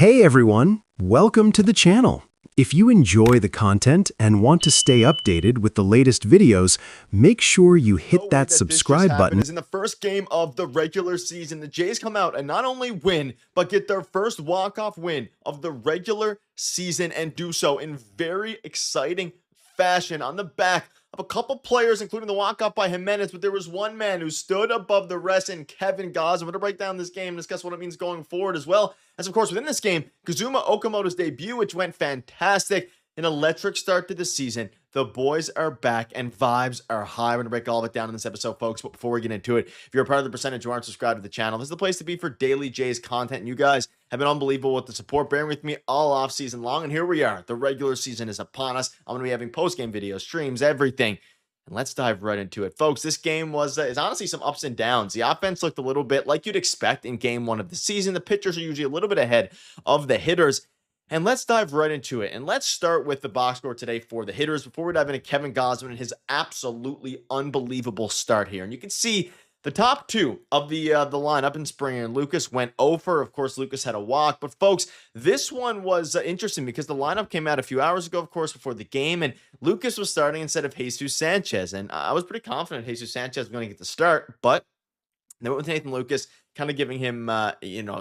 Hey everyone, welcome to the channel. If you enjoy the content and want to stay updated with the latest videos, make sure you hit that subscribe button. Is in the first game of the regular season, the Jays come out and not only win, but get their first walk-off win of the regular season and do so in very exciting fashion on the back of a couple players, including the walk-off by Jimenez, but there was one man who stood above the rest in Kevin Gausman. We're going to break down this game and discuss what it means going forward, as well as, of course, within this game, Kazuma Okamoto's debut, which went fantastic. An electric start to the season. The boys are back and vibes are high. We're going to break all of it down in this episode, folks. But before we get into it, if you're a part of the percentage who aren't subscribed to the channel, this is the place to be for daily Jays content. And you guys have been unbelievable with the support, bearing with me all off season long. And here we are. The regular season is upon us. I'm going to be having post-game videos, streams, everything. And let's dive right into it, folks. This game is honestly some ups and downs. The offense looked a little bit like you'd expect in game one of the season. The pitchers are usually a little bit ahead of the hitters. And let's dive right into it. And let's start with the box score today for the hitters before we dive into Kevin Gausman and his absolutely unbelievable start here. And you can see the top two of the lineup in Springer and Lucas went over. Of course, Lucas had a walk. But, folks, this one was interesting because the lineup came out a few hours ago, of course, before the game. And Lucas was starting instead of Jesus Sanchez. And I was pretty confident Jesus Sanchez was going to get the start. But they went with Nathan Lucas, kind of giving him,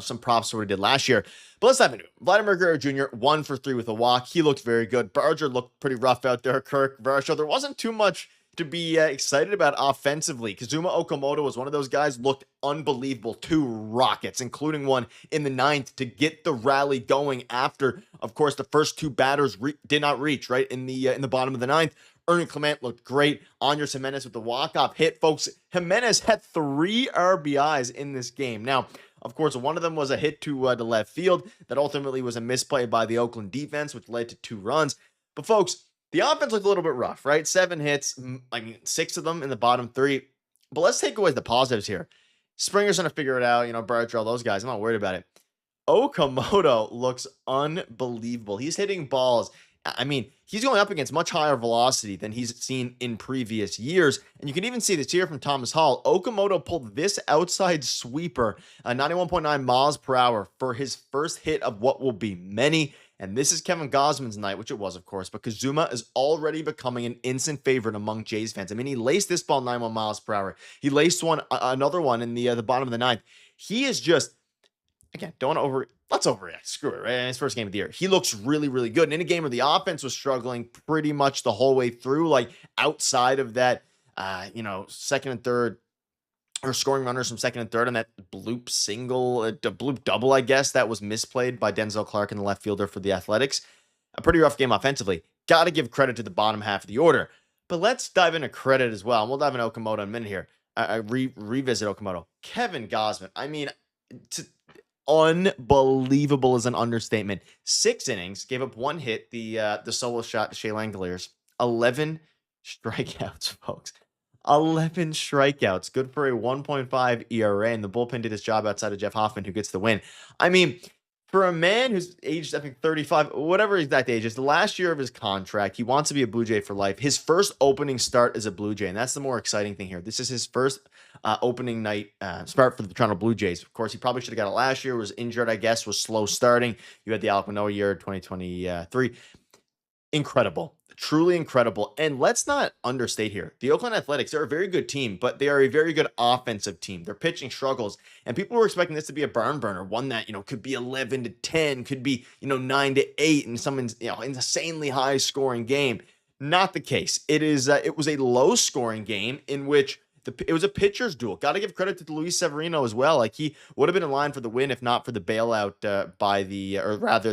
some props for what he did last year. But let's dive into it. Vladimir Guerrero Jr., 1 for 3 with a walk. He looked very good. Barger looked pretty rough out there. Kirk, Varsho, there wasn't too much to be excited about offensively. Kazuma Okamoto was one of those guys, looked unbelievable. 2 rockets, including one in the 9th to get the rally going after, of course, the first 2 batters did not reach, right, in the bottom of the 9th. Ernie Clement looked great. Andres Jimenez with the walk-off hit. Folks, Jimenez had 3 RBIs in this game. Now, of course, one of them was a hit to left field that ultimately was a misplay by the Oakland defense, which led to 2 runs. But, folks, the offense looked a little bit rough, right? 7 hits, 6 of them in the bottom 3. But let's take away the positives here. Springer's going to figure it out. Barger, all those guys. I'm not worried about it. Okamoto looks unbelievable. He's hitting balls. He's going up against much higher velocity than he's seen in previous years. And you can even see this here from Thomas Hall. Okamoto pulled this outside sweeper, 91.9 miles per hour for his first hit of what will be many. And this is Kevin Gausman's night, which it was, of course. But Kazuma is already becoming an instant favorite among Jays fans. He laced this ball 91 miles per hour. He laced another one in the bottom of the 9th. He is just, again, let's overreact. Screw it, right? In his first game of the year. He looks really, really good. And in a game where the offense was struggling pretty much the whole way through, like outside of that, second and third, or scoring runners from second and third, and that bloop bloop double, I guess, that was misplayed by Denzel Clark in the left fielder for the Athletics. A pretty rough game offensively. Got to give credit to the bottom half of the order. But let's dive into credit as well. And we'll dive into Okamoto in a minute here. Revisit Okamoto. Kevin Gausman. Unbelievable is an understatement. 6 innings, gave up 1 hit, the solo shot to Shea Langoliers. 11 strikeouts, folks. 11 strikeouts. Good for a 1.5 ERA, and the bullpen did his job outside of Jeff Hoffman, who gets the win. For a man who's aged, 35, whatever his exact age is, the last year of his contract, he wants to be a Blue Jay for life. His first opening start as a Blue Jay, and that's the more exciting thing here. This is his first opening night start for the Toronto Blue Jays. Of course, he probably should have got it last year. Was injured, I guess, was slow starting. You had the Alek Manoah year, 2023. Incredible. Truly incredible. And let's not understate here. The Oakland Athletics, they're a very good team, but they are a very good offensive team. Their pitching struggles, and people were expecting this to be a barn burner, one that, could be 11-10, could be, 9-8, and some, insanely high scoring game. Not the case. It was a low scoring game in which it was a pitcher's duel. Got to give credit to Luis Severino as well. He would have been in line for the win if not for the bailout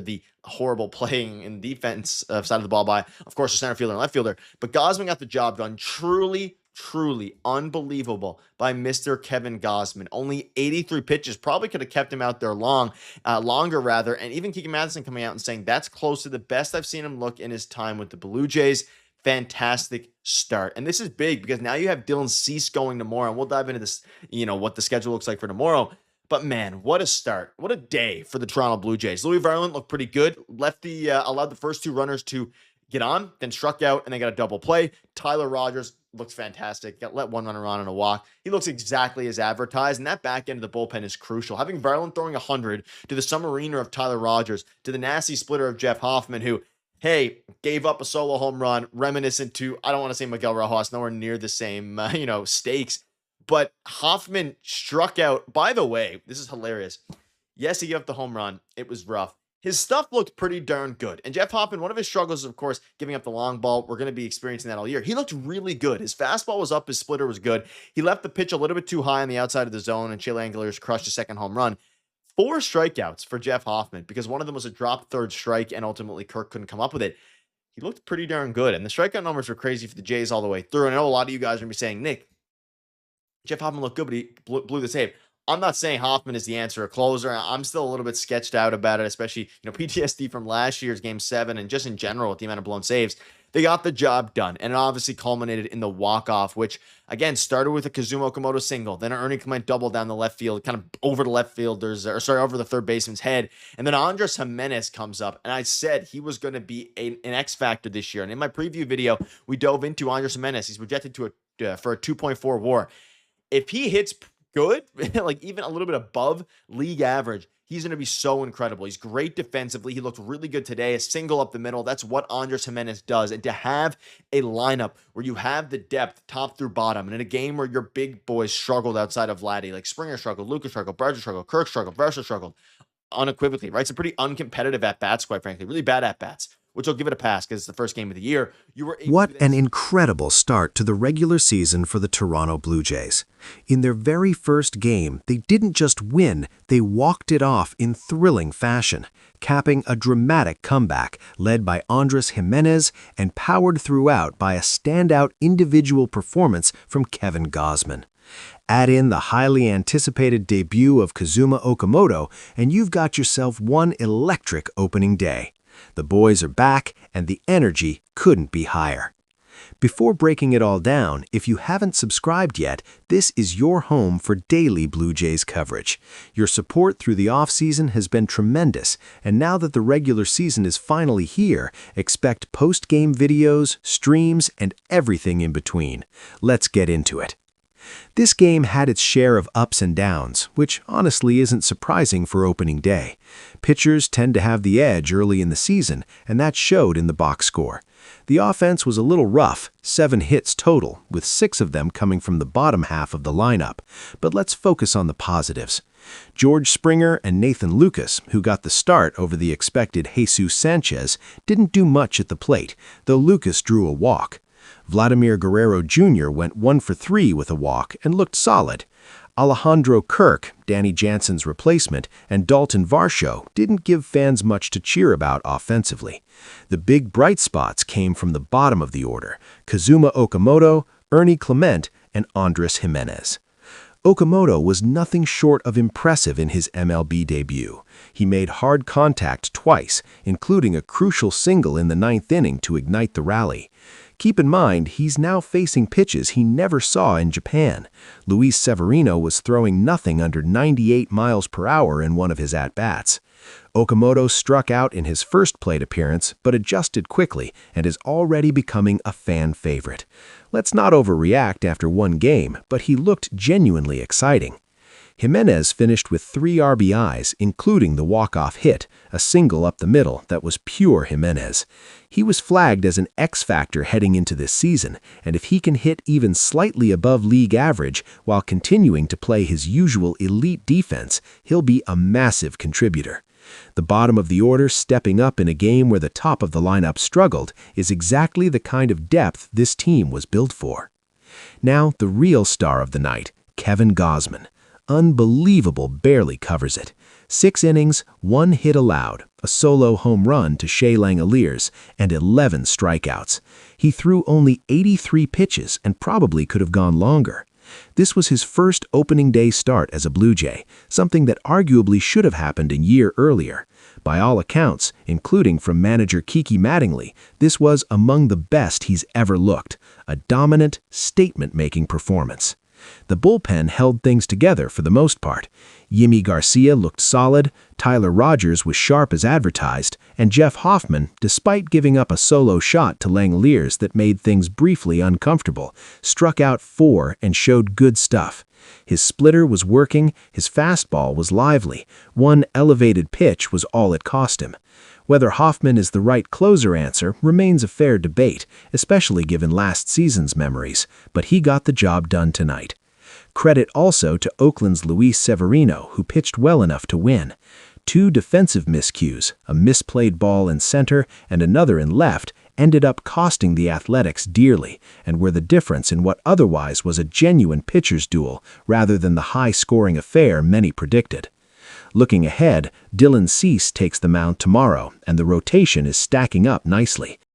the horrible playing in defense side of the ball by, of course, the center fielder and left fielder. But Gausman got the job done. Truly, truly unbelievable by Mr. Kevin Gausman. Only 83 pitches. Probably could have kept him out there longer, and even Keegan Madison coming out and saying that's close to the best I've seen him look in his time with the Blue Jays. Fantastic start. And this is big because now you have Dylan Cease going tomorrow. And we'll dive into this, what the schedule looks like for tomorrow. But man, what a start. What a day for the Toronto Blue Jays. Louis Varland looked pretty good. Allowed the first 2 runners to get on, then struck out, and then got a double play. Tyler Rogers looks fantastic. Got let one runner on and a walk. He looks exactly as advertised, and that back end of the bullpen is crucial. Having Verlin throwing 100 to the submariner of Tyler Rogers, to the nasty splitter of Jeff Hoffman, who, hey, gave up a solo home run, reminiscent to, I don't want to say Miguel Rojas, nowhere near the same, stakes, but Hoffman struck out. By the way, this is hilarious. Yes, he gave up the home run. It was rough. His stuff looked pretty darn good. And Jeff Hoffman, one of his struggles is, of course, giving up the long ball. We're going to be experiencing that all year. He looked really good. His fastball was up. His splitter was good. He left the pitch a little bit too high on the outside of the zone, and Shea Langeliers crushed a second home run. 4 strikeouts for Jeff Hoffman, because one of them was a drop third strike, and ultimately Kirk couldn't come up with it. He looked pretty darn good. And the strikeout numbers were crazy for the Jays all the way through. And I know a lot of you guys are going to be saying, Nick, Jeff Hoffman looked good, but he blew the save. I'm not saying Hoffman is the answer or closer. I'm still a little bit sketched out about it, especially, PTSD from last year's Game 7 and just in general with the amount of blown saves. They got the job done, and it obviously culminated in the walk-off, which, again, started with a Kazuma Okamoto single, then an Ernie Clement double down the left field, kind of over the left fielder's, over the third baseman's head, and then Andres Jimenez comes up, and I said he was going to be an X factor this year, and in my preview video, we dove into Andres Jimenez. He's projected to for a 2.4 WAR. If he hits good, like even a little bit above league average, he's going to be so incredible. He's great defensively. He looked really good today. A single up the middle. That's what Andres Jimenez does. And to have a lineup where you have the depth top through bottom, and in a game where your big boys struggled outside of Vladdy, like Springer struggled, Lucas struggled, Barger struggled, Kirk struggled, Versa struggled, unequivocally, right? Some pretty uncompetitive at-bats, quite frankly. Really bad at-bats, which I'll give it a pass because it's the first game of the year. What an incredible start to the regular season for the Toronto Blue Jays. In their very first game, they didn't just win, they walked it off in thrilling fashion, capping a dramatic comeback led by Andres Jimenez and powered throughout by a standout individual performance from Kevin Gausman. Add in the highly anticipated debut of Kazuma Okamoto, and you've got yourself one electric opening day. The boys are back, and the energy couldn't be higher. Before breaking it all down, if you haven't subscribed yet, this is your home for daily Blue Jays coverage. Your support through the offseason has been tremendous, and now that the regular season is finally here, expect post-game videos, streams, and everything in between. Let's get into it. This game had its share of ups and downs, which honestly isn't surprising for opening day. Pitchers tend to have the edge early in the season, and that showed in the box score. The offense was a little rough, 7 hits total, with 6 of them coming from the bottom half of the lineup. But let's focus on the positives. George Springer and Nathan Lucas, who got the start over the expected Jesus Sanchez, didn't do much at the plate, though Lucas drew a walk. Vladimir Guerrero Jr. went 1 for 3 with a walk and looked solid. Alejandro Kirk, Danny Jansen's replacement, and Dalton Varsho didn't give fans much to cheer about offensively. The big bright spots came from the bottom of the order: Kazuma Okamoto, Ernie Clement, and Andres Jimenez. Okamoto was nothing short of impressive in his MLB debut. He made hard contact twice, including a crucial single in the 9th inning to ignite the rally. Keep in mind, he's now facing pitches he never saw in Japan. Luis Severino was throwing nothing under 98 miles per hour in one of his at-bats. Okamoto struck out in his first plate appearance, but adjusted quickly and is already becoming a fan favorite. Let's not overreact after one game, but he looked genuinely exciting. Jimenez finished with 3 RBIs, including the walk-off hit, a single up the middle that was pure Jimenez. He was flagged as an X factor heading into this season, and if he can hit even slightly above league average while continuing to play his usual elite defense, he'll be a massive contributor. The bottom of the order stepping up in a game where the top of the lineup struggled is exactly the kind of depth this team was built for. Now, the real star of the night, Kevin Gausman. Unbelievable barely covers it. 6 innings, 1 hit allowed, a solo home run to Shea Langeliers, and 11 strikeouts. He threw only 83 pitches and probably could have gone longer. This was his first opening day start as a Blue Jay, something that arguably should have happened a year earlier. By all accounts, including from manager Kiki Mattingly, this was among the best he's ever looked, a dominant, statement-making performance. The bullpen held things together for the most part. Yimi Garcia looked solid, Tyler Rogers was sharp as advertised, and Jeff Hoffman, despite giving up a solo shot to Langeliers that made things briefly uncomfortable, struck out 4 and showed good stuff. His splitter was working, his fastball was lively. One elevated pitch was all it cost him. Whether Hoffman is the right closer answer remains a fair debate, especially given last season's memories, but he got the job done tonight. Credit also to Oakland's Luis Severino, who pitched well enough to win. 2 defensive miscues, a misplayed ball in center and another in left, ended up costing the Athletics dearly and were the difference in what otherwise was a genuine pitcher's duel rather than the high-scoring affair many predicted. Looking ahead, Dylan Cease takes the mound tomorrow, and the rotation is stacking up nicely.